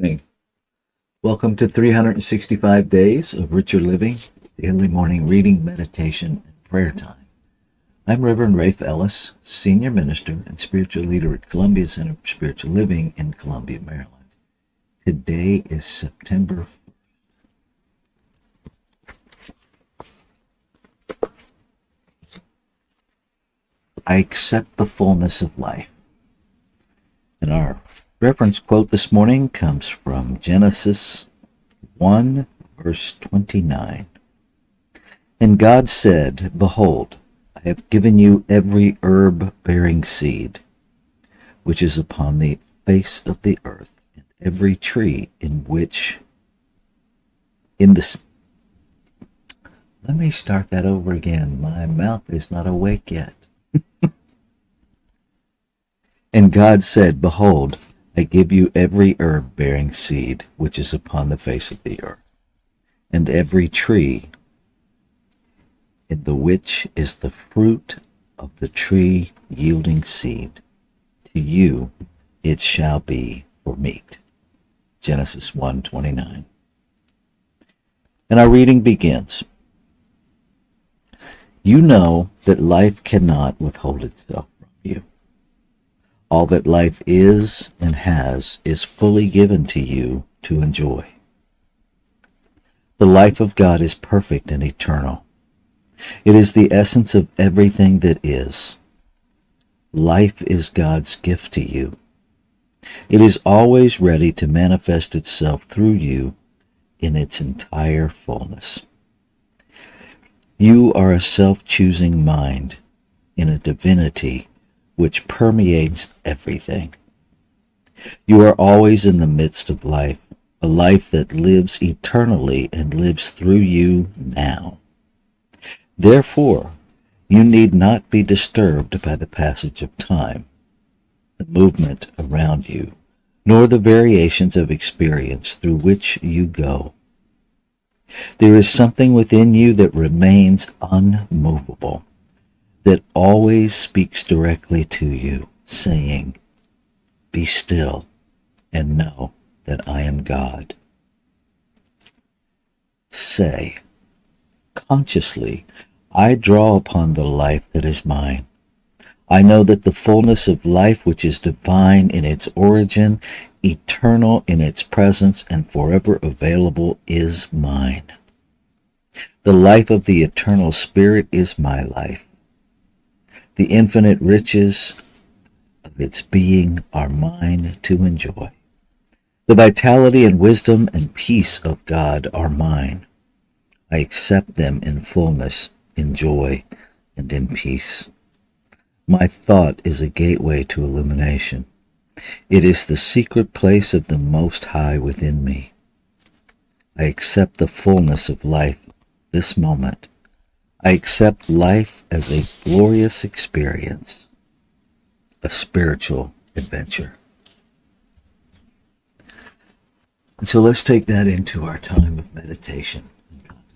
Morning. Welcome to 365 Days of Richer Living, daily morning reading, meditation, and prayer time. I'm Reverend Rafe Ellis, Senior Minister and Spiritual Leader at Columbia Center for Spiritual Living in Columbia, Maryland. Today is September 1st. I accept the fullness of life. And our reference quote this morning comes from Genesis 1, verse 29. And God said, Behold, I have given you every herb-bearing seed, which is upon the face of the earth, and every tree Let me start that over again. My mouth is not awake yet. And God said, Behold, I give you every herb-bearing seed which is upon the face of the earth, and every tree in the which is the fruit of the tree yielding seed. To you it shall be for meat. Genesis 1:29. And our reading begins. You know that life cannot withhold itself from you. All that life is and has is fully given to you to enjoy. The life of God is perfect and eternal. It is the essence of everything that is. Life is God's gift to you. It is always ready to manifest itself through you in its entire fullness. You are a self-choosing mind in a divinity which permeates everything. You are always in the midst of life, a life that lives eternally and lives through you now. Therefore, you need not be disturbed by the passage of time, the movement around you, nor the variations of experience through which you go. There is something within you that remains unmovable, that always speaks directly to you, saying, Be still and know that I am God. Say, consciously, I draw upon the life that is mine. I know that the fullness of life which is divine in its origin, eternal in its presence, and forever available is mine. The life of the eternal Spirit is my life. The infinite riches of its being are mine to enjoy. The vitality and wisdom and peace of God are mine. I accept them in fullness, in joy, and in peace. My thought is a gateway to illumination. It is the secret place of the Most High within me. I accept the fullness of life this moment. I accept life as a glorious experience, a spiritual adventure. And so let's take that into our time of meditation and contemplation.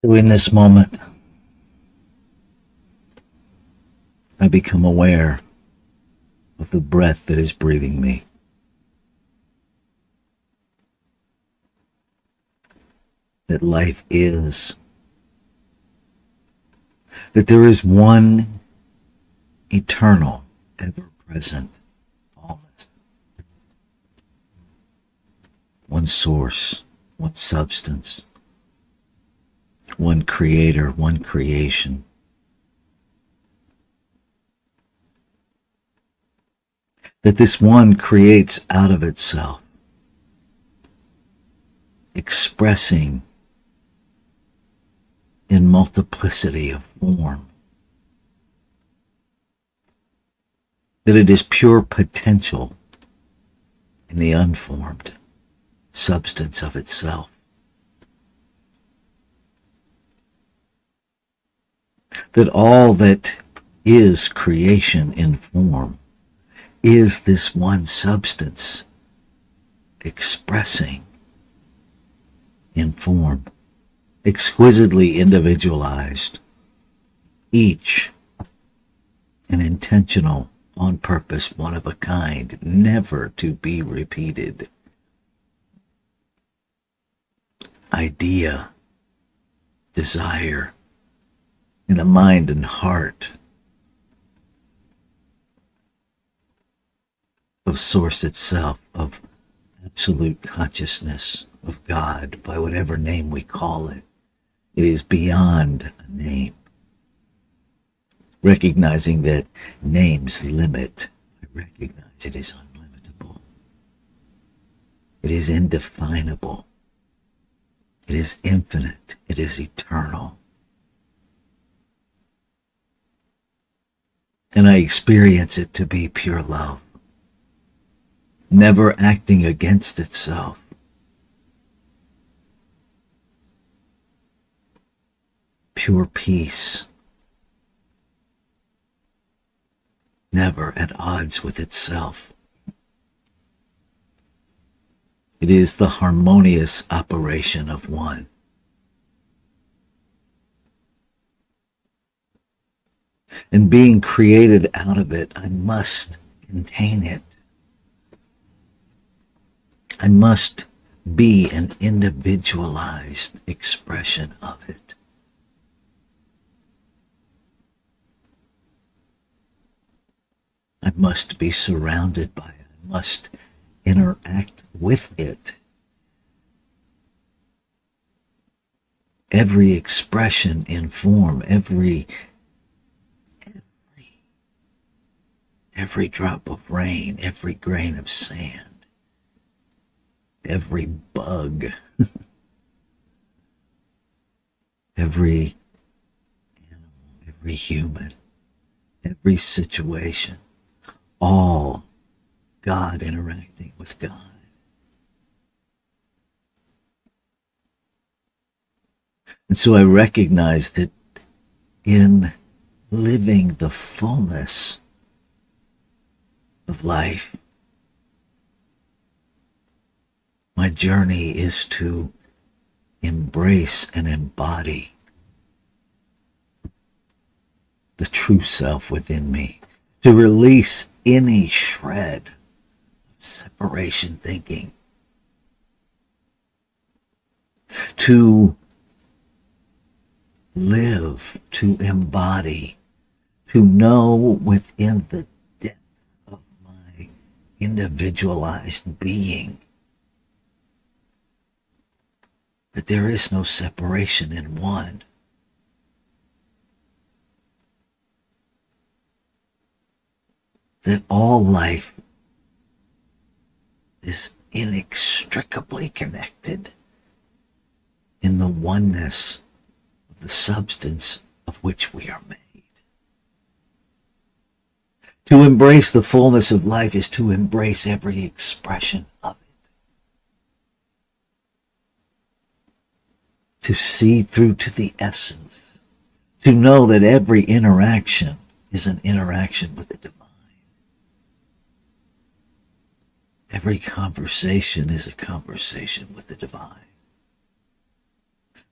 So in this moment, I become aware of the breath that is breathing me. That life is. That there is one eternal, ever-present allness. One source, one substance, one creator, one creation. That this one creates out of itself, expressing in multiplicity of form. That it is pure potential in the unformed substance of itself. That all that is creation in form is this one substance expressing in form, exquisitely individualized, each an intentional, on purpose, one of a kind, never to be repeated idea, desire in the mind and heart of Source itself, of absolute consciousness of God, by whatever name we call it. It is beyond a name. Recognizing that names limit, I recognize it is unlimitable. It is indefinable. It is infinite. It is eternal. And I experience it to be pure love, never acting against itself. Pure peace, never at odds with itself. It is the harmonious operation of one. And being created out of it, I must contain it. I must be an individualized expression of it. I must be surrounded by it. I must interact with it. Every expression in form, every drop of rain, every grain of sand, every bug, every animal, every human, every situation, all God interacting with God. And so I recognize that in living the fullness of life, my journey is to embrace and embody the true self within me, to release any shred of separation thinking, to live, to embody, to know within the depth of my individualized being that there is no separation in one. That all life is inextricably connected in the oneness of the substance of which we are made. To embrace the fullness of life is to embrace every expression of it. To see through to the essence. To know that every interaction is an interaction with the divine. Every conversation is a conversation with the divine.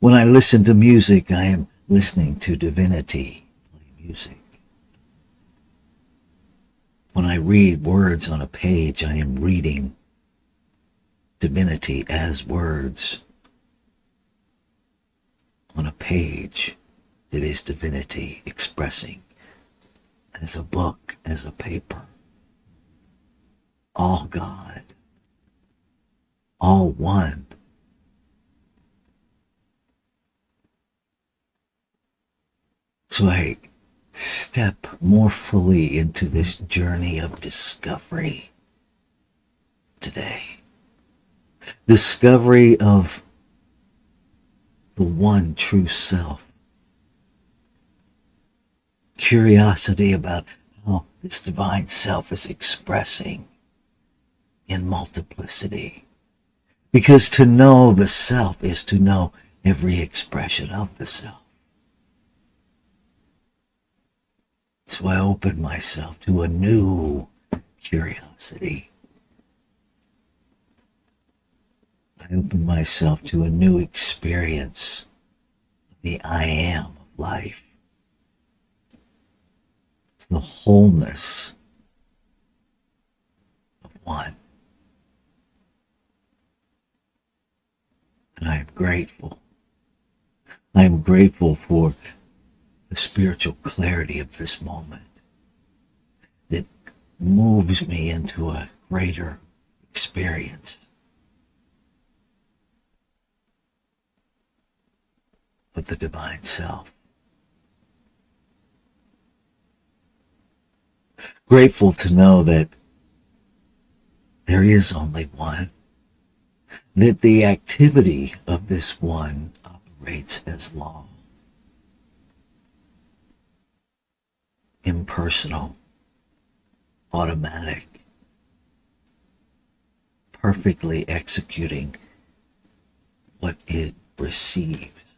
When I listen to music, I am listening to divinity play music. When I read words on a page, I am reading divinity as words on a page that is divinity expressing as a book, as a paper. All God, all one. So I step more fully into this journey of discovery today. Discovery of the one true self. Curiosity about how this divine self is expressing in multiplicity. Because to know the self is to know every expression of the self. So I open myself to a new curiosity. I open myself to a new experience of the I am of life. To the wholeness of one. And I am grateful. I am grateful for the spiritual clarity of this moment that moves me into a greater experience of the divine self. Grateful to know that there is only one, that the activity of this one operates as law. Impersonal, automatic, perfectly executing what it receives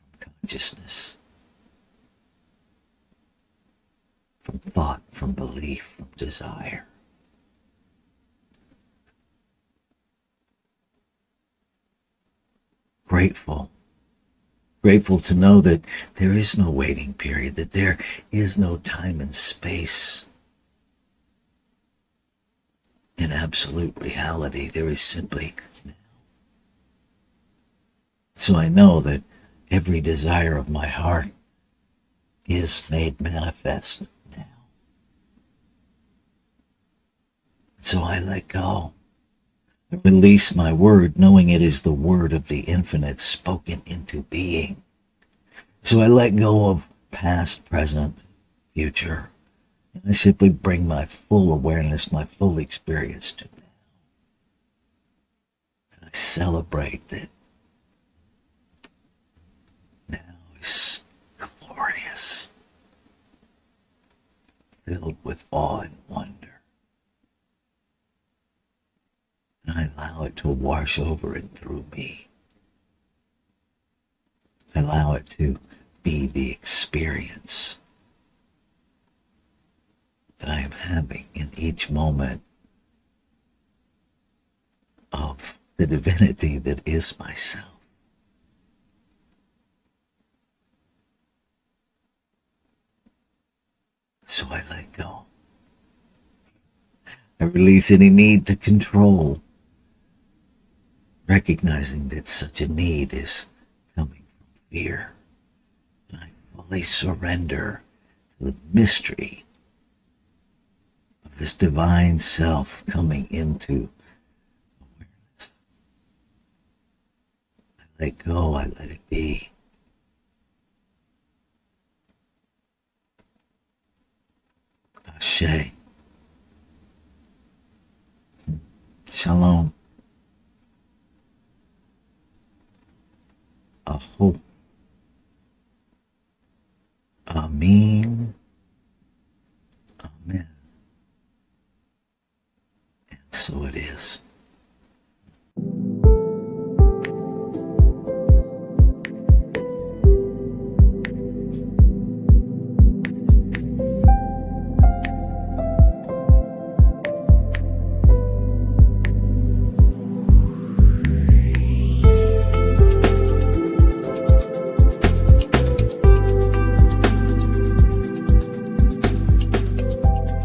from consciousness, from thought, from belief, from desire. Grateful to know that there is no waiting period, that there is no time and space. In absolute reality, there is simply now. So I know that every desire of my heart is made manifest now. So I let go. I release my word, knowing it is the word of the infinite spoken into being. So I let go of past, present, future, and I simply bring my full awareness, my full experience to now. And I celebrate that now is glorious, filled with awe and wonder. And I allow it to wash over and through me. I allow it to be the experience that I am having in each moment of the divinity that is myself. So I let go. I release any need to control, recognizing that such a need is coming from fear. And I fully surrender to the mystery of this divine self coming into awareness. I let go, I let it be. Ashe. Shalom. Aho. Amin.